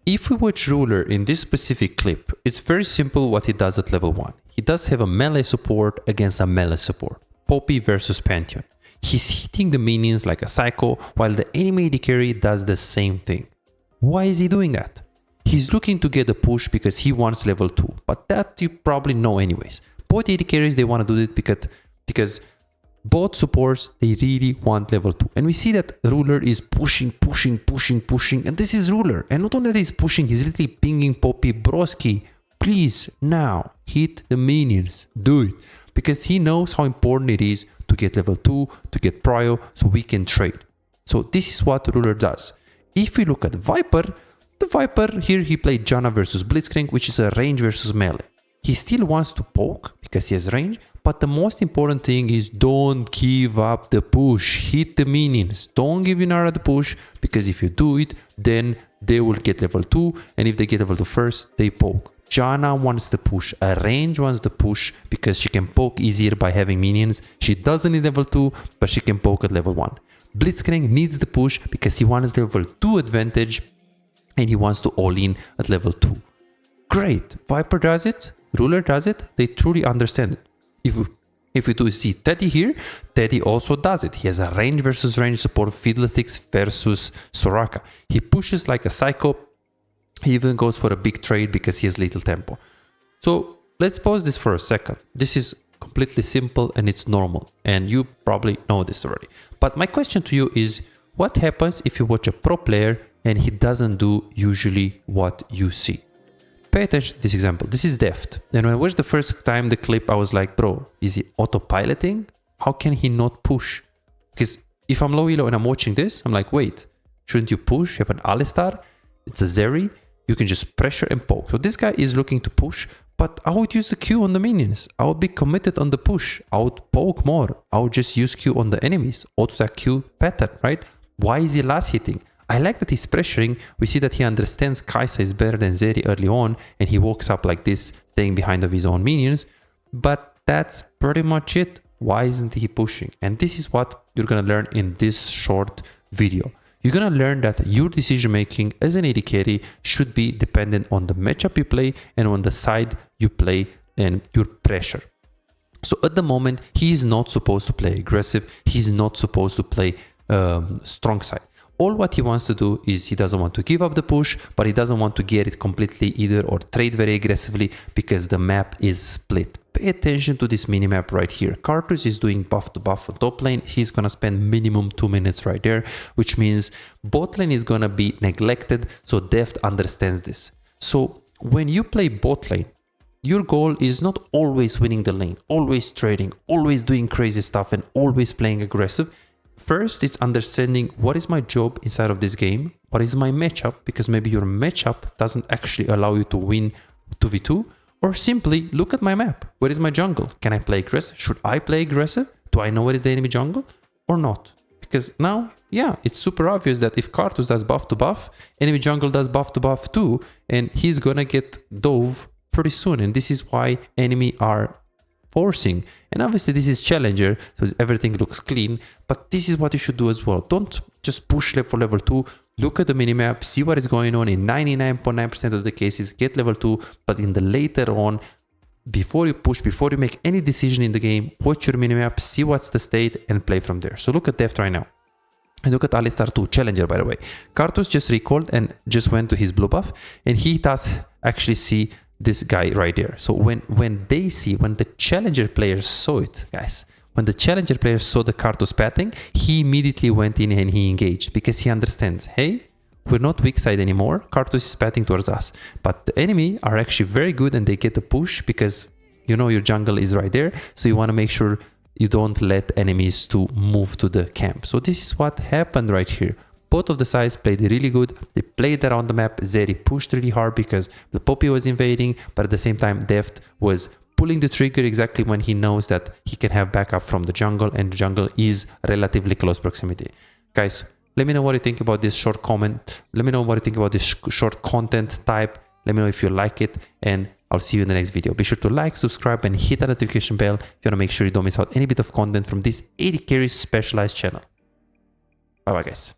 If we watch Ruler in this specific clip, it's very simple what he does at level 1. He does have a melee support against a melee support. Poppy versus Pantheon. He's hitting the minions like a psycho, while the enemy AD carry does the same thing. Why is he doing that? He's looking to get a push because he wants level 2, but that you probably know anyways. Both AD carries, they want to do it because both supports, they really want level 2. And we see that Ruler is pushing, and this is Ruler. And not only that he's pushing, he's literally pinging Poppy. Broski, please, now, hit the minions. Do it. Because he knows how important it is to get level 2, to get prio, so we can trade. So this is what Ruler does. If we look at Viper, the Viper, here he played Janna versus Blitzcrank, which is a range versus melee. He still wants to poke because he has range, but the most important thing is don't give up the push. Hit the minions. Don't give Inara the push, because if you do it, then they will get level 2, and if they get level 2 first, they poke. Janna wants the push. A range wants the push because she can poke easier by having minions. She doesn't need level 2, but she can poke at level 1. Blitzcrank needs the push because he wants level 2 advantage and he wants to all in at level 2. Great. Viper does it. Ruler does it. They truly understand it. If we do see Teddy here, Teddy also does it. He has a range versus range support, Fiddlesticks versus Soraka. He pushes like a psycho. He even goes for a big trade because he has little tempo. So let's pause this for a second. This is completely simple and it's normal. And you probably know this already. But my question to you is, what happens if you watch a pro player and he doesn't do usually what you see? Pay attention to this example. This is Deft. And when I watched the first time the clip, I was like, bro, is he autopiloting? How can he not push? Because if I'm low elo and I'm watching this, I'm like, wait, shouldn't you push? You have an Alistar, it's a Zeri, you can just pressure and poke. So this guy is looking to push, but I would use the Q on the minions. I would be committed on the push. I would poke more. I would just use Q on the enemies. Auto-attack Q pattern, right? Why is he last hitting? I like that he's pressuring. We see that he understands Kai'Sa is better than Zeri early on, and he walks up like this, staying behind of his own minions. But that's pretty much it. Why isn't he pushing? And this is what you're going to learn in this short video. You're going to learn that your decision making as an AD carry should be dependent on the matchup you play and on the side you play and your pressure. So at the moment, he's not supposed to play aggressive. He's not supposed to play strong side. All what he wants to do is he doesn't want to give up the push, but he doesn't want to get it completely either or trade very aggressively because the map is split. Pay attention to this minimap right here. Cartus is doing buff to buff on top lane. He's going to spend minimum 2 minutes right there, which means bot lane is going to be neglected. So Deft understands this. So when you play bot lane, your goal is not always winning the lane, always trading, always doing crazy stuff and always playing aggressive. First, it's understanding what is my job inside of this game, what is my matchup, because maybe your matchup doesn't actually allow you to win 2v2, or simply look at my map. Where is my jungle? Can I play aggressive? Should I play aggressive? Do I know where is the enemy jungle or not? Because now, yeah, it's super obvious that if Cartus does buff to buff, enemy jungle does buff to buff too, and he's gonna get dove pretty soon. And this is why enemy are forcing. And obviously this is challenger, so everything looks clean, but this is what you should do as well. Don't just push for level 2, look at the minimap, see what is going on. In 99.9% of the cases, get level 2, but in the later on, before you push, before you make any decision in the game, watch your minimap, see what's the state and play from there. So look at Deft right now. And look at Alistar 2, challenger by the way. Cartus just recalled and just went to his blue buff, and he does actually see this guy right there. So when the challenger players saw it, guys, when the challenger players saw the Cartus pathing, he immediately went in and he engaged because he understands, hey, we're not weak side anymore. Cartus is pathing towards us, but the enemy are actually very good and they get the push because you know your jungle is right there. So you want to make sure you don't let enemies to move to the camp. So this is what happened right here. Both of the sides played really good. They played around the map. Zeri pushed really hard because the Poppy was invading, but at the same time, Deft was pulling the trigger exactly when he knows that he can have backup from the jungle, and the jungle is relatively close proximity. Guys, let me know what you think about this short comment. Let me know what you think about this short content type. Let me know if you like it, and I'll see you in the next video. Be sure to like, subscribe, and hit that notification bell if you want to make sure you don't miss out any bit of content from this AD Carry specialized channel. Bye bye, guys.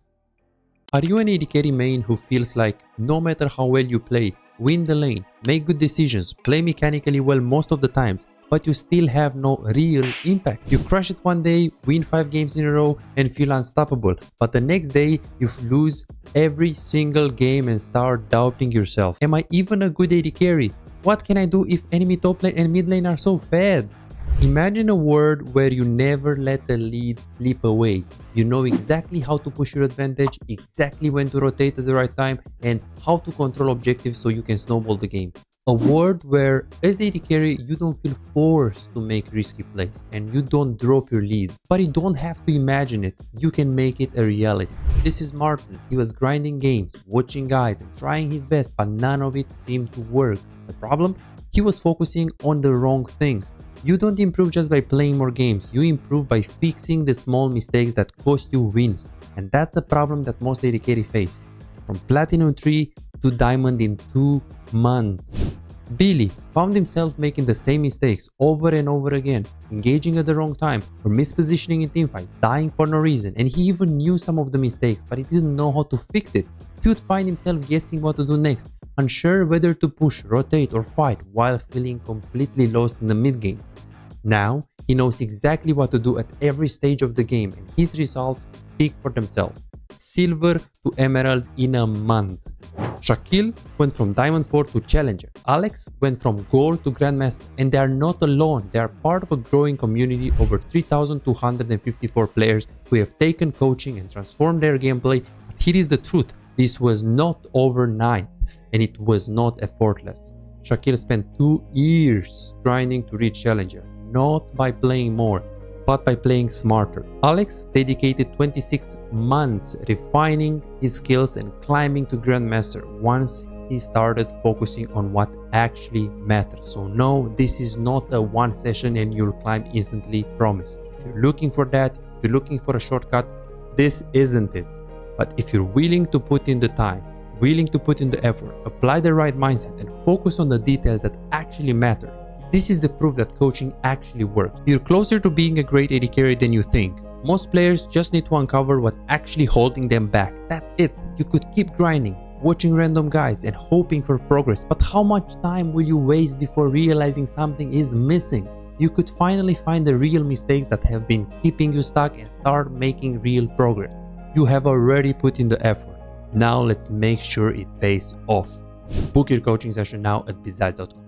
Are you an AD carry main who feels like no matter how well you play, win the lane, make good decisions, play mechanically well most of the times, but you still have no real impact? You crush it one day, win 5 games in a row and feel unstoppable, but the next day you lose every single game and start doubting yourself. Am I even a good AD carry? What can I do if enemy top lane and mid lane are so fed? Imagine a world where you never let the lead slip away. You know exactly how to push your advantage, exactly when to rotate at the right time, and how to control objectives so you can snowball the game. A world where as AD carry you don't feel forced to make risky plays and you don't drop your lead. But you don't have to imagine it, you can make it a reality. This is Martin. He was grinding games, watching guides and trying his best, but none of it seemed to work. The problem? He was focusing on the wrong things. You don't improve just by playing more games, you improve by fixing the small mistakes that cost you wins. And that's a problem that most AD carry face. From Platinum 3 to Diamond in 2 months. Billy found himself making the same mistakes over and over again, engaging at the wrong time or mispositioning in teamfights, dying for no reason, and he even knew some of the mistakes but he didn't know how to fix it. He would find himself guessing what to do next, unsure whether to push, rotate or fight while feeling completely lost in the mid game. Now he knows exactly what to do at every stage of the game and his results speak for themselves. Silver to Emerald in a month. Shaquille went from Diamond 4 to Challenger. Alex went from Gold to Grandmaster, and they are not alone. They are part of a growing community of over 3,254 players who have taken coaching and transformed their gameplay. But here is the truth, this was not overnight and it was not effortless. Shaquille spent 2 years grinding to reach Challenger, not by playing more, but by playing smarter. Alex dedicated 26 months refining his skills and climbing to Grandmaster once he started focusing on what actually matters. So no, this is not a one session and you'll climb instantly, promise. If you're looking for that, if you're looking for a shortcut, this isn't it. But if you're willing to put in the time, willing to put in the effort, apply the right mindset and focus on the details that actually matter, this is the proof that coaching actually works. You're closer to being a great AD carry than you think. Most players just need to uncover what's actually holding them back. That's it. You could keep grinding, watching random guides and hoping for progress, but how much time will you waste before realizing something is missing? You could finally find the real mistakes that have been keeping you stuck and start making real progress. You have already put in the effort. Now let's make sure it pays off. Book your coaching session now at bizaz.com.